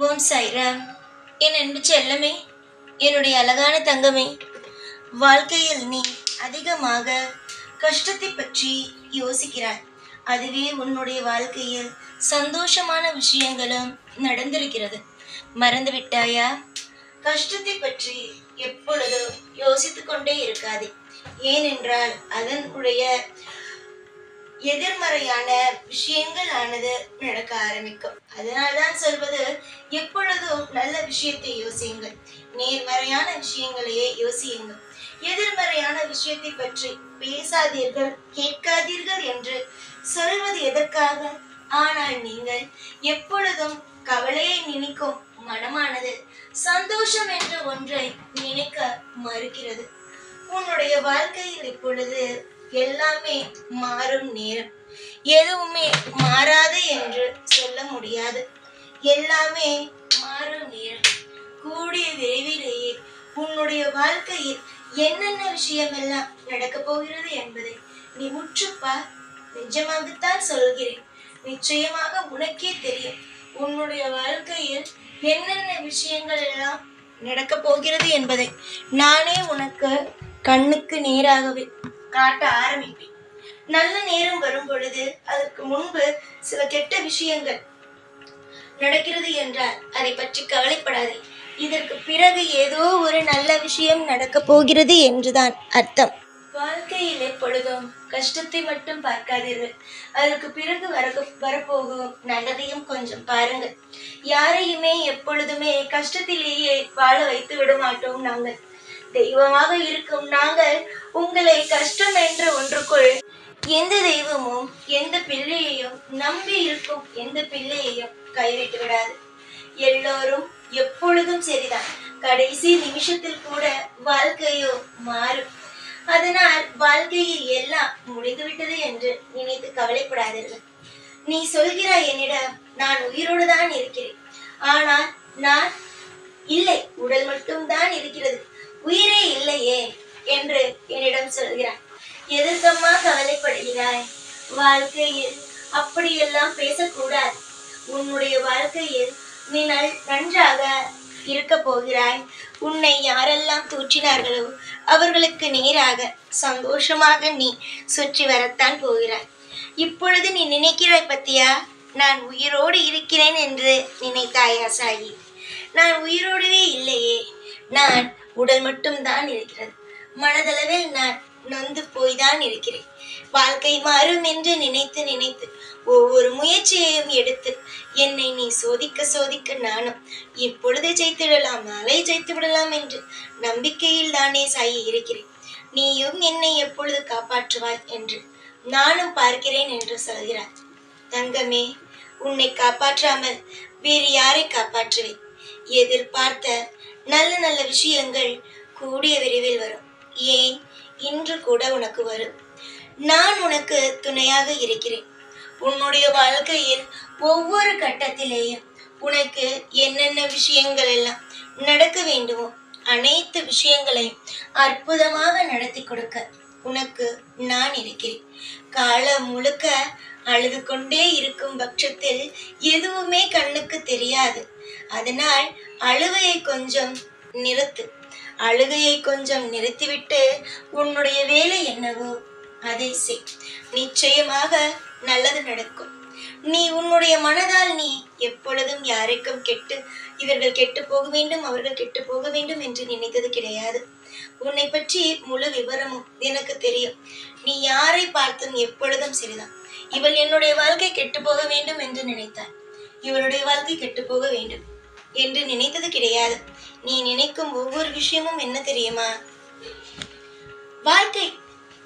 ஓம் சாய்ராம். என் அன்பு செல்லமே, என்னுடைய அழகான தங்கமே, வாழ்க்கையில் நீ அதிகமாக கஷ்டத்தை பற்றி யோசிக்கிறாய். அதுவே உன்னுடைய வாழ்க்கையில் சந்தோஷமான விஷயங்களும் நடந்திருக்கிறது. மறந்து விட்டாயா? கஷ்டத்தை பற்றி எப்பொழுதும் யோசித்துக் கொண்டே இருக்காதே. ஏனென்றால் அதனுடைய எதிர்மறையான விஷயங்கள் ஆனது நடக்க ஆரம்பிக்கும். அதனால்தான் சொல்வது, எப்பொழுதும் நல்ல விஷயத்தை யோசியுங்கள், நேர்மறையான விஷயங்களையே யோசியுங்கள். எதிர்மறையான விஷயத்தை பற்றி பேசாதீர்கள், கேட்காதீர்கள் என்று சொல்வது எதற்காக? ஆனால் நீங்கள் எப்பொழுதும் கவலையை நினைக்கும் மனமானது சந்தோஷம் என்ற ஒன்றை நினைக்க மறுக்கிறது. உன்னுடைய வாழ்க்கையில் இப்பொழுது எல்லாமே மாறும் நேரம். எதுவுமே மாறாது என்று சொல்ல முடியாது. எல்லாமே மாறும் நேரம். கூடிய விரைவிலேயே உன்னுடைய வாழ்க்கையில் என்னென்ன விஷயமெல்லாம் நடக்க போகிறது என்பதை நீ உற்றுப்பார். நிஜமாகத்தான் சொல்கிறேன், நிச்சயமாக உனக்கே தெரியும் உன்னுடைய வாழ்க்கையில் என்னென்ன விஷயங்கள் எல்லாம் நடக்க போகிறது என்பதை நானே உனக்கு கண்ணுக்கு நேராகவே காட்ட ஆரம்பிப்பேன். நல்ல நேரம் வரும் பொழுது அதற்கு முன்பு சில கெட்ட விஷயங்கள் நடக்கிறது என்றால் அதை பற்றி கவலைப்படாதே. இதற்கு பிறகு ஏதோ ஒரு நல்ல விஷயம் நடக்க போகிறது என்றுதான் அர்த்தம். வாழ்க்கையில் எப்பொழுதும் கஷ்டத்தை மட்டும் பார்க்காதீர்கள், அதற்கு பிறகு வரப்போகும் நல்லதையும் கொஞ்சம் பாருங்கள். யாரையுமே எப்பொழுதுமே கஷ்டத்திலேயே வாழ வைத்து விட மாட்டோம். நாங்கள் தெய்வமாக இருக்கும் நாங்கள் உங்களை கஷ்டம் என்ற ஒன்றுக்குள் எந்த தெய்வமும் எந்த பிள்ளையையும் நம்பி இருக்கும் எந்த பிள்ளையையும் கைவிட்டு விடாது. எல்லோரும் எப்பொழுதும் சரிதான், கடைசி நிமிஷத்தில் கூட வாழ்க்கையோ மாறும். அதனால் வாழ்க்கையில் எல்லாம் முடிந்துவிட்டது என்று நினைத்து கவலைப்படாதீர்கள். நீ சொல்கிறாய் என்னிடம், நான் உயிரோடு தான் இருக்கிறேன், ஆனால் நான் இல்லை, உடல் மட்டும்தான் இருக்கிறது, உயிரே இல்லையே என்று என்னிடம் சொல்கிறாய். எதற்கம்மா கவலைப்படுகிறாய்? வாழ்க்கையில் அப்படியெல்லாம் பேசக்கூடாது. உன்னுடைய வாழ்க்கையில் நீ நன்றாக இருக்க போகிறாய். உன்னை யாரெல்லாம் தூற்றினார்களோ அவர்களுக்கு நேராக சந்தோஷமாக நீ சுற்றி வரத்தான் போகிறாய். இப்பொழுது நீ நினைக்கிறாய் பத்தியா, நான் உயிரோடு இருக்கிறேன் என்று நினைத்தாயா சாயி? நான் உயிரோடவே இல்லையே, நான் உடல் மட்டும்தான் இருக்கிறது. மனதளவில் நான் நொந்து போய்தான் இருக்கிறேன். வாழ்க்கை மாறும் என்று நினைத்து நினைத்து ஒவ்வொரு முயற்சியையும் எடுத்து என்னை நீ சோதிக்க சோதிக்க நானும் இப்பொழுது ஜெயித்துவிடலாம், நாளை ஜெயித்து விடலாம் என்று நம்பிக்கையில் தானே சாயி இருக்கிறேன். நீயும் என்னை எப்பொழுது காப்பாற்றுவாய் என்று நானும் பார்க்கிறேன் என்று சொல்கிறாய். தங்கமே, உன்னை காப்பாற்றாமல் வேறு யாரை காப்பாற்றுவேன்? எதிர்பார்த்த நல்ல நல்ல விஷயங்கள் கூடிய விரைவில் வரும். ஏன், இன்று கூட உனக்கு வரும். நான் உனக்கு துணையாக இருக்கிறேன். உன்னுடைய வாழ்க்கையில் ஒவ்வொரு கட்டத்திலேயும் உனக்கு என்னென்ன விஷயங்கள் எல்லாம் நடக்க வேண்டுமோ அனைத்து விஷயங்களையும் அற்புதமாக நடத்தி கொடுக்க உனக்கு நான் இருக்கிறேன். காலம் முழுக்க அழுது கொண்டே இருக்கும் பட்சத்தில் எதுவுமே கண்ணுக்கு தெரியாது. அதனால் அழுகையை கொஞ்சம் நிறுத்து. அழுகையை கொஞ்சம் நிறுத்திவிட்டு உன்னுடைய வேலை என்னவோ அதை செய். நிச்சயமாக நல்லது நடக்கும். நீ உன்னுடைய மனதால் நீ எப்பொழுதும் யாருக்கும் இவர்கள் கெட்டு போக வேண்டும், அவர்கள் கெட்டு போக வேண்டும் என்று நினைத்தது கிடையாது. உன்னை பற்றி முழு விவரமும் எனக்கு தெரியும். நீ யாரை பார்த்தும் எப்பொழுதும் சரிதான், இவள் என்னுடைய வாழ்க்கை கெட்டு போக வேண்டும் என்று நினைத்தாள், இவளுடைய வாழ்க்கை கெட்டு போக வேண்டும் என்று நினைத்தது கிடையாது. நீ நினைக்கும் ஒவ்வொரு விஷயமும் என்ன தெரியுமா? வாழ்க்கை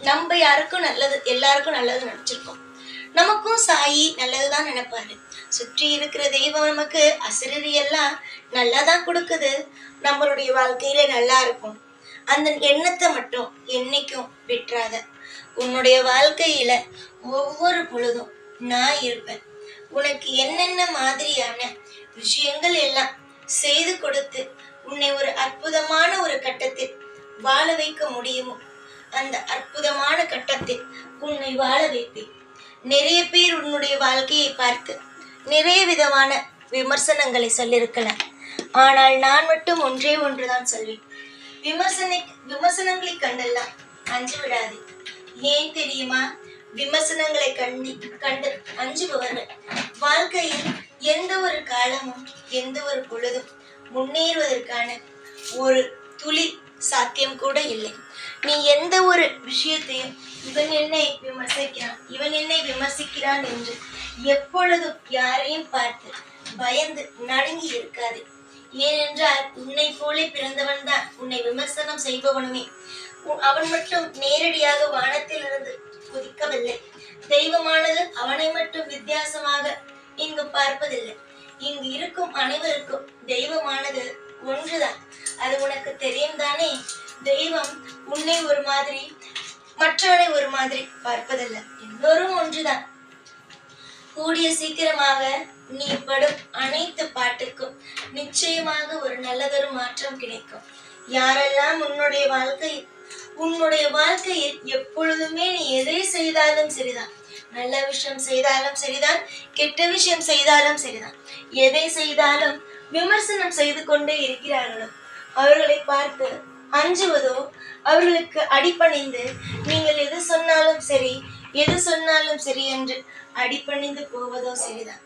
நம்ம யாருக்கும் நல்லது, எல்லாருக்கும் நல்லது நினைச்சிருக்கோம். நமக்கும் சாயி நல்லதுதான் நினைப்பாரு. சுற்றி இருக்கிற தெய்வம் நமக்கு அசரீரி எல்லாம் நல்லாதான் கொடுக்குது. நம்மளுடைய வாழ்க்கையில நல்லா இருக்கும். அந்த எண்ணத்தை மட்டும் என்னைக்கும் விட்டுறாத. உன்னுடைய வாழ்க்கையில ஒவ்வொரு பொழுதும் நான் இருப்பேன். உனக்கு என்னென்ன மாதிரியான விஷயங்கள் எல்லாம் செய்து கொடுத்து உன்னை ஒரு அற்புதமான ஒரு கட்டத்தில் வாழ வைக்க முடியுமோ அந்த அற்புதமான கட்டத்தில் உன்னை வாழ வைப்பேன். நிறைய பேர் உன்னுடைய வாழ்க்கையை பார்த்து நிறைய விதமான விமர்சனங்களை சொல்லியிருக்கலாம். ஆனால் நான் மட்டும் ஒன்றே ஒன்றுதான் சொல்வேன். விமர்சனங்களை கண்டெல்லாம் அஞ்சு விடாது. ஏன் தெரியுமா? விமர்சனங்களை கண்டு அஞ்சுபவர்கள் வாழ்க்கையில் எந்த ஒரு காலமும் எந்த ஒரு பொழுதும் முன்னேறுவதற்கான ஒரு துளி சாத்தியம் கூட இல்லை. நீ எந்த ஒரு விஷயத்தையும் இவன் என்னை விமர்சிக்கிறான் என்று எப்பொழுதும் யாரையும் பார்த்து பயந்து நடுங்கி இருக்காது. ஏனென்றால் உன்னை போலே பிறந்தவன் தான் உன்னை விமர்சனம் செய்பவனுமே. அவன் மட்டும் நேரடியாக வானத்திலிருந்து குதிக்கவில்லை. தெய்வமானது அவனை மட்டும் வித்தியாசமாக இங்கு பார்ப்பதில்லை. இங்கு இருக்கும் அனைவருக்கும் தெய்வமானது ஒன்றுதான். அது உனக்கு தெரியும் தானே? தெய்வம் உன்னை ஒரு மாதிரி மற்றவனை ஒரு மாதிரி பார்ப்பதில்லை. எல்லோரும் ஒன்றுதான். கூடிய சீக்கிரமாக நீ படும் அனைத்து பாட்டுக்கும் நிச்சயமாக ஒரு நல்லதொரு மாற்றம் கிடைக்கும். யாரெல்லாம் உன்னுடைய வாழ்க்கையில் எப்பொழுதுமே நீ எதை செய்தாலும் சரிதான், நல்ல விஷயம் செய்தாலும் சரிதான், கெட்ட விஷயம் செய்தாலும் சரிதான், எதை செய்தாலும் விமர்சனம் செய்து கொண்டே இருக்கிறார்களோ அவர்களை பார்த்து அஞ்சுவதோ அவர்களுக்கு அடிபணிந்து நீங்கள் எது சொன்னாலும் சரி என்று அடிபணிந்து போவதோ சரிதான்.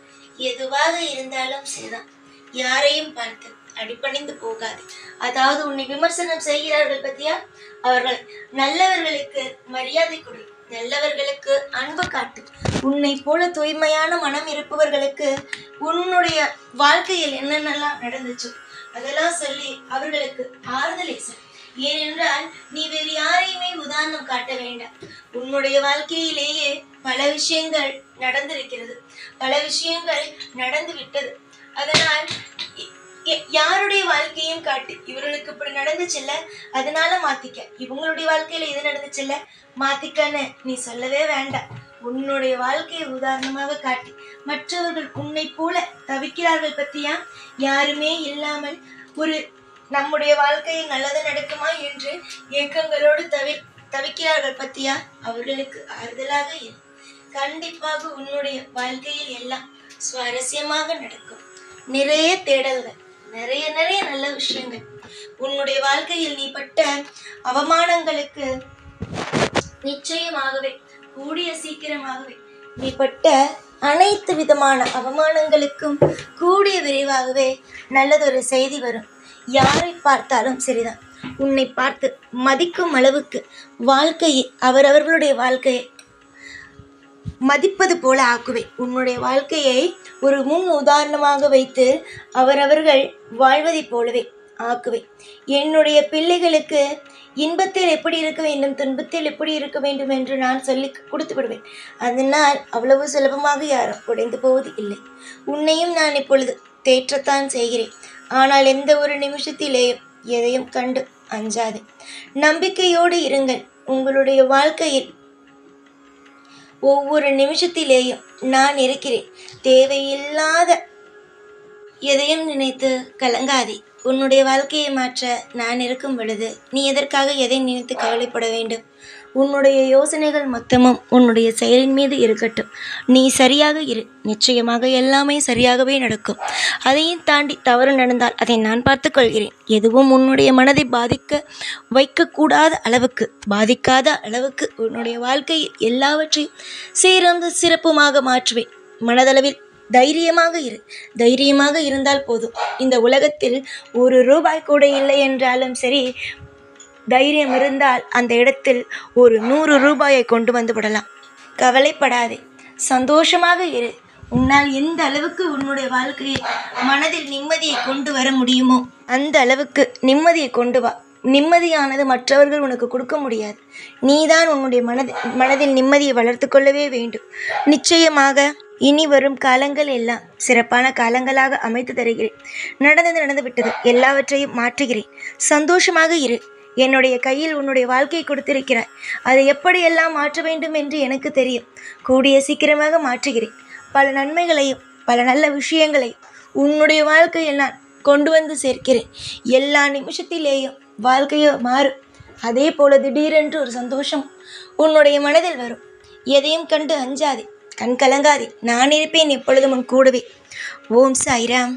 எதுவாக இருந்தாலும் சரிதான், யாரையும் பார்த்து அடிபணிந்து போகாது. அதாவது உன்னை விமர்சனம் செய்கிறார்கள் பத்தியா, அவர்கள் நல்லவர்களுக்கு மரியாதை கொடு, நல்லவர்களுக்கு அன்பு காட்டு. உன்னை போல தூய்மையான மனம் இருப்பவர்களுக்கு உன்னுடைய வாழ்க்கையில் என்னென்னலாம் நடந்துச்சோ அதெல்லாம் சொல்லி அவர்களுக்கு ஆறுதலை சொல். ஏனென்றால் நீ வேறு யாரையுமே உதாரணம் காட்ட வேண்டாம். உன்னுடைய வாழ்க்கையிலேயே பல விஷயங்கள் நடந்திருக்கிறது, பல விஷயங்கள் நடந்து விட்டது. அதனால் யாருடைய வாழ்க்கையும் காட்டு, இவர்களுக்கு இப்படி நடந்துச்சுல்ல அதனால மாத்திக்க, இவங்களுடைய வாழ்க்கையில இது நடந்துச்சுல்ல மாத்திக்கன்னு நீ சொல்லவே வேண்டாம். உன்னுடைய வாழ்க்கையை உதாரணமாக காட்டி மற்றவர்கள் உன்னை போல தவிக்கிறார்கள் பத்தியா, யாருமே இல்லாமல் ஒரு நம்முடைய வாழ்க்கையில் நல்லது நடக்குமா என்று ஏக்கங்களோடு தவிக்கிறார்கள் பத்தியா, அவர்களுக்கு ஆறுதலாக இரு. கண்டிப்பாக உன்னுடைய வாழ்க்கையில் எல்லாம் சுவாரஸ்யமாக நடக்கும். நிறைய தேடல்கள், நிறைய நல்ல விஷயங்கள். உன்னுடைய வாழ்க்கையில் நீ பட்ட அவமானங்களுக்கு நிச்சயமாகவே கூடிய சீக்கிரமாகவே நீ பட்ட அனைத்து விதமான அவமானங்களுக்கும் கூடிய விரைவாகவே நல்லதொரு செய்தி வரும். யாரை பார்த்தாலும் சரிதான், உன்னை பார்த்து மதிக்கும் அளவுக்கு வாழ்க்கையை அவரவர்களுடைய வாழ்க்கையை மதிப்பது போல ஆக்குவேன். உன்னுடைய வாழ்க்கையை ஒரு முன் உதாரணமாக வைத்து அவரவர்கள் வாழ்வதை போலவே ஆக்குவேன். என்னுடைய பிள்ளைகளுக்கு இன்பத்தில் எப்படி இருக்க வேண்டும், துன்பத்தில் எப்படி இருக்க வேண்டும் என்று நான் சொல்லி கொடுத்து விடுவேன். அதனால் அவ்வளவு சுலபமாக யாரும் உடைந்து போவது இல்லை. உன்னையும் நான் இப்பொழுது தேற்றத்தான் செய்கிறேன். ஆனால் எந்த ஒரு நிமிஷத்திலேயும் எதையும் கண்டு அஞ்சாதே, நம்பிக்கையோடு இருங்கள். உங்களுடைய வாழ்க்கையில் ஒவ்வொரு நிமிஷத்திலேயும் நான் இருக்கிறேன். தேவையில்லாத எதையும் நினைத்து கலங்காதே. உன்னுடைய வாழ்க்கையை மாற்ற நான் இருக்கும் பொழுது நீ எதற்காக எதை நினைத்து கவலைப்பட வேண்டும்? உன்னுடைய யோசனைகள் மொத்தமும் உன்னுடைய செயலின் மீது இருக்கட்டும். நீ சரியாக இரு, நிச்சயமாக எல்லாமே சரியாகவே நடக்கும். அதையும் தாண்டி தவறு நடந்தால் அதை நான் பார்த்து கொள்கிறேன். எதுவும் உன்னுடைய மனதை வைக்கக்கூடாத அளவுக்கு, பாதிக்காத அளவுக்கு உன்னுடைய வாழ்க்கையில் எல்லாவற்றையும் சீரந்த சிறப்புமாக மாற்றுவேன். மனதளவில் தைரியமாக இரு. தைரியமாக இருந்தால் போதும். இந்த உலகத்தில் ₹1 கூட இல்லை என்றாலும் சரி, தைரியம் இருந்தால் அந்த இடத்தில் ₹100 கொண்டு வந்து விடலாம். கவலைப்படாதே, சந்தோஷமாக இரு. உன்னால் எந்த அளவுக்கு உன்னுடைய வாழ்க்கையை மனதில் நிம்மதியை கொண்டு வர முடியுமோ அந்த அளவுக்கு நிம்மதியை கொண்டு வா. நிம்மதியானது மற்றவர்கள் உனக்கு கொடுக்க முடியாது. நீதான் உன்னுடைய மனதில் நிம்மதியை வளர்த்து கொள்ளவே வேண்டும். நிச்சயமாக இனி வரும் காலங்கள் எல்லாம் சிறப்பான காலங்களாக அமைத்து தருகிறேன். நடந்து விட்டது, எல்லாவற்றையும் மாற்றுகிறேன். சந்தோஷமாக இரு. என்னுடைய கையில் உன்னுடைய வாழ்க்கையை கொடுத்திருக்கிறாய். அதை எப்படியெல்லாம் மாற்ற வேண்டும் என்று எனக்கு தெரியும். கூடிய சீக்கிரமாக மாற்றுகிறேன். பல நன்மைகளையும் பல நல்ல விஷயங்களையும் உன்னுடைய வாழ்க்கையில் நான் கொண்டு வந்து சேர்க்கிறேன். எல்லா நிமிஷத்திலேயும் வாழ்க்கையோ மாறும். அதே போல திடீரென்று ஒரு சந்தோஷம் உன்னுடைய மனதில் வரும். எதையும் கண்டு அஞ்சாதே. கண் கலங்காதே, நான் இருப்பேன் எப்பொழுதும் உன் கூடவே. ஓம் சாய்ராம்.